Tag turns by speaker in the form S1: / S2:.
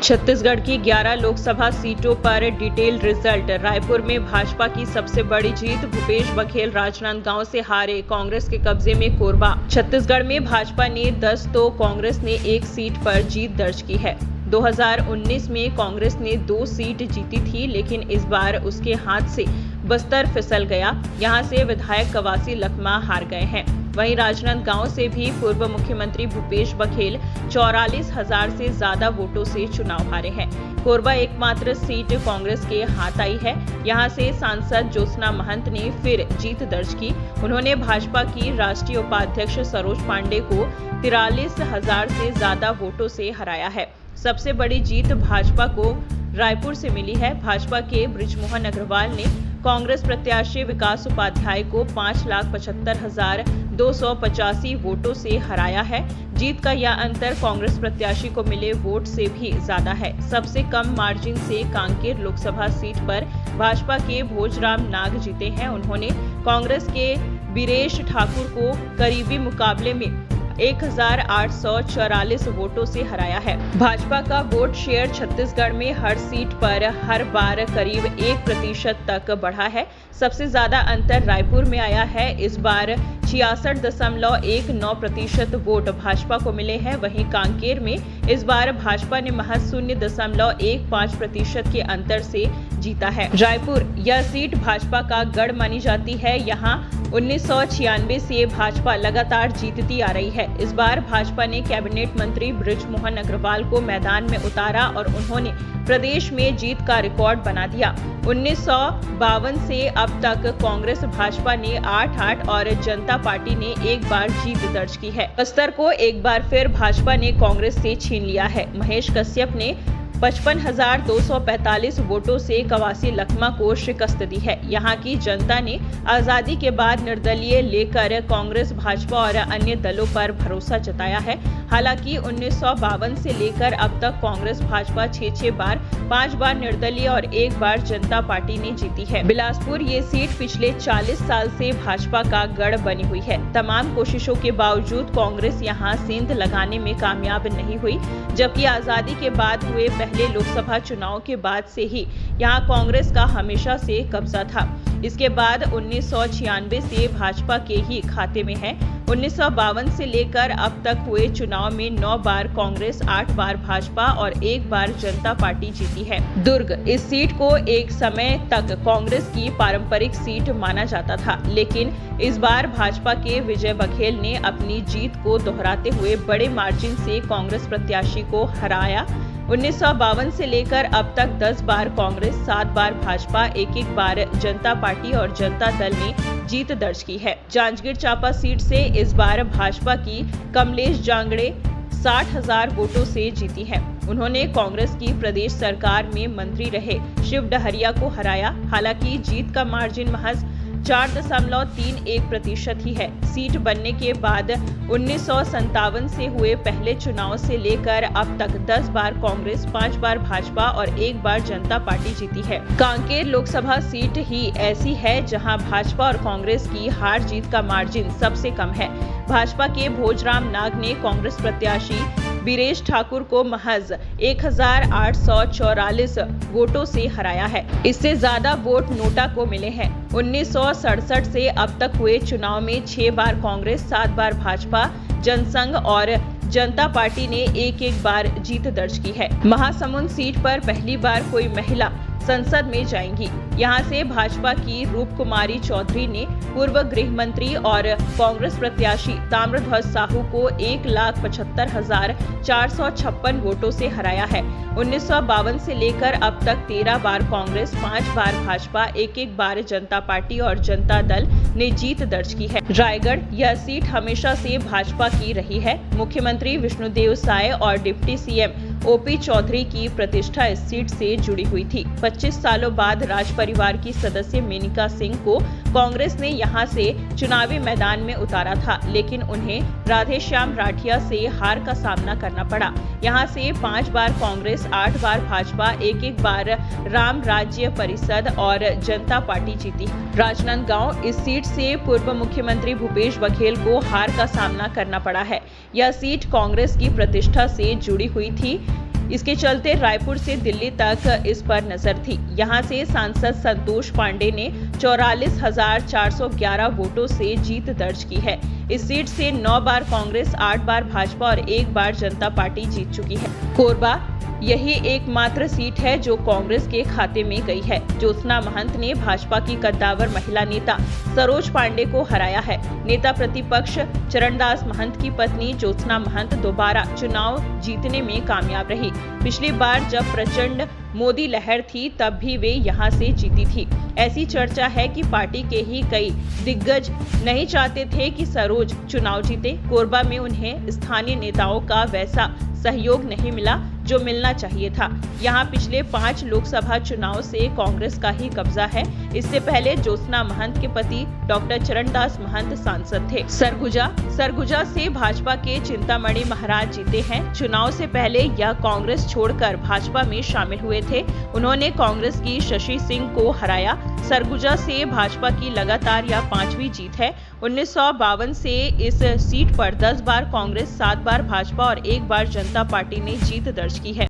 S1: छत्तीसगढ़ की 11 लोकसभा सीटों पर डिटेल्ड रिजल्ट। रायपुर में भाजपा की सबसे बड़ी जीत। भूपेश बघेल राजनांदगांव से हारे। कांग्रेस के कब्जे में कोरबा। छत्तीसगढ़ में भाजपा ने 10 तो कांग्रेस ने 1 सीट पर जीत दर्ज की है। 2019 में कांग्रेस ने 2 सीट जीती थी, लेकिन इस बार उसके हाथ से बस्तर फिसल गया। यहां से विधायक कवासी लखमा हार गए हैं। वहीं राजनांदगांव से भी पूर्व मुख्यमंत्री भूपेश बघेल 44,000 से ज्यादा वोटों से चुनाव हारे हैं। कोरबा एकमात्र सीट कांग्रेस के हाथ आई है। यहां से सांसद ज्योत्सना महंत ने फिर जीत दर्ज की। उन्होंने भाजपा की राष्ट्रीय उपाध्यक्ष सरोज पांडे को 43,000 से ज्यादा वोटों से हराया है। सबसे बड़ी जीत भाजपा को रायपुर से मिली है। भाजपा के बृजमोहन अग्रवाल ने कांग्रेस प्रत्याशी विकास उपाध्याय को 5,75,285 वोटों से हराया है। जीत का यह अंतर कांग्रेस प्रत्याशी को मिले वोट से भी ज्यादा है। सबसे कम मार्जिन से कांकेर लोकसभा सीट पर भाजपा के भोजराम नाग जीते हैं। उन्होंने कांग्रेस के बीरेश ठाकुर को करीबी मुकाबले में 1,844 वोटों से हराया है। भाजपा का वोट शेयर छत्तीसगढ़ में हर सीट पर हर बार करीब 1% तक बढ़ा है। सबसे ज्यादा अंतर रायपुर में आया है। इस बार 66.19% वोट भाजपा को मिले हैं। वहीं कांकेर में इस बार भाजपा ने महज 0.15% के अंतर से जीता है। रायपुर यह सीट भाजपा का गढ़ मानी जाती है। यहाँ 1996 से भाजपा लगातार जीतती आ रही है। इस बार भाजपा ने कैबिनेट मंत्री बृजमोहन अग्रवाल को मैदान में उतारा और उन्होंने प्रदेश में जीत का रिकॉर्ड बना दिया। 1952 से अब तक कांग्रेस भाजपा ने 8 और जनता पार्टी ने 1 बार जीत दर्ज की है। बस्तर को एक बार फिर भाजपा ने कांग्रेस से छीन लिया है। महेश कश्यप ने 55,245 वोटों से कवासी लखमा को शिकस्त दी है। यहाँ की जनता ने आजादी के बाद निर्दलीय लेकर कांग्रेस, भाजपा और अन्य दलों पर भरोसा जताया है। हालांकि 1952 से लेकर अब तक कांग्रेस, भाजपा 6 बार, 5 बार निर्दलीय और 1 बार जनता पार्टी ने जीती है। बिलासपुर ये सीट पिछले 40 साल से भाजपा का गढ़ बनी हुई है। तमाम कोशिशों के बावजूद कांग्रेस यहाँ सेंध लगाने में कामयाब नहीं हुई, जबकि आजादी के बाद हुए पहले लोकसभा चुनाव के बाद से ही यहां कांग्रेस का हमेशा से कब्जा था। इसके बाद 1996 से भाजपा के ही खाते में है। 1952 से लेकर अब तक हुए चुनाव में 9 बार कांग्रेस, 8 बार भाजपा और 1 बार जनता पार्टी जीती है। दुर्ग इस सीट को एक समय तक कांग्रेस की पारंपरिक सीट माना जाता था, लेकिन इस बार भाजपा के विजय बघेल ने अपनी जीत को दोहराते हुए बड़े मार्जिन से कांग्रेस प्रत्याशी को हराया। 1952 से लेकर अब तक 10 बार कांग्रेस, 7 बार भाजपा, 1 बार जनता पार्टी और जनता दल ने जीत दर्ज की है। जांजगीर चांपा सीट से इस बार भाजपा की कमलेश जांगड़े 60,000 वोटों से जीती है। उन्होंने कांग्रेस की प्रदेश सरकार में मंत्री रहे शिव डहरिया को हराया। हालांकि जीत का मार्जिन महज 4.31% ही है। सीट बनने के बाद 1957 से हुए पहले चुनाव से लेकर अब तक 10 बार कांग्रेस, 5 बार भाजपा और 1 बार जनता पार्टी जीती है। कांकेर लोकसभा सीट ही ऐसी है जहां भाजपा और कांग्रेस की हार जीत का मार्जिन सबसे कम है। भाजपा के भोजराम नाग ने कांग्रेस प्रत्याशी बीरेश ठाकुर को महज 1,844 वोटों से हराया है। इससे ज्यादा वोट नोटा को मिले हैं। 1967 से अब तक हुए चुनाव में 6 बार कांग्रेस, 7 बार भाजपा, जनसंघ और जनता पार्टी ने 1 बार जीत दर्ज की है। महासमुंद सीट पर पहली बार कोई महिला संसद में जाएंगी। यहां से भाजपा की रूप कुमारी चौधरी ने पूर्व गृह मंत्री और कांग्रेस प्रत्याशी ताम्रध्वज साहू को 1,75,456 वोटों से हराया है। 1952 से लेकर अब तक 13 बार कांग्रेस, 5 बार भाजपा, 1 बार जनता पार्टी और जनता दल ने जीत दर्ज की है। रायगढ़ यह सीट हमेशा से भाजपा की रही है। मुख्यमंत्री विष्णुदेव साय और डिप्टी सीएम ओपी चौधरी की प्रतिष्ठा इस सीट से जुड़ी हुई थी। 25 सालों बाद राज परिवार की सदस्य मेनका सिंह को कांग्रेस ने यहां से चुनावी मैदान में उतारा था, लेकिन उन्हें राधेश्याम राठिया से हार का सामना करना पड़ा। यहां से 5 बार कांग्रेस, 8 बार भाजपा, 1 बार राम राज्य परिषद और जनता पार्टी जीती। राजनांदगांव इस सीट से पूर्व मुख्यमंत्री भूपेश बघेल को हार का सामना करना पड़ा है। यह सीट कांग्रेस की प्रतिष्ठा से जुड़ी हुई थी। इसके चलते रायपुर से दिल्ली तक इस पर नजर थी। यहां से सांसद संतोष पांडे ने 44,411 वोटों से जीत दर्ज की है। इस सीट से 9 बार कांग्रेस, 8 बार भाजपा और 1 बार जनता पार्टी जीत चुकी है। कोरबा यही एकमात्र सीट है जो कांग्रेस के खाते में गई है। ज्योत्सना महंत ने भाजपा की कद्दावर महिला नेता सरोज पांडे को हराया है। नेता प्रतिपक्ष चरणदास महंत की पत्नी ज्योत्सना महंत दोबारा चुनाव जीतने में कामयाब रही। पिछली बार जब प्रचंड मोदी लहर थी तब भी वे यहां से जीती थी। ऐसी चर्चा है कि पार्टी के ही कई दिग्गज नहीं चाहते थे कि सरोज चुनाव जीते। कोरबा में उन्हें स्थानीय नेताओं का वैसा सहयोग नहीं मिला जो मिलना चाहिए था। यहां पिछले 5 लोकसभा चुनाव से कांग्रेस का ही कब्जा है। इससे पहले ज्योत्सना महंत के पति डॉक्टर चरणदास महंत सांसद थे। सरगुजा से भाजपा के चिंतामणि महाराज जीते हैं। चुनाव से पहले यह कांग्रेस छोड़कर भाजपा में शामिल हुए थे। उन्होंने कांग्रेस की शशि सिंह को हराया। सरगुजा से भाजपा की लगातार यह 5वीं जीत है। 1952 से इस सीट पर 10 बार कांग्रेस, 7 बार भाजपा और 1 बार जनता पार्टी ने जीत दर्ज की है।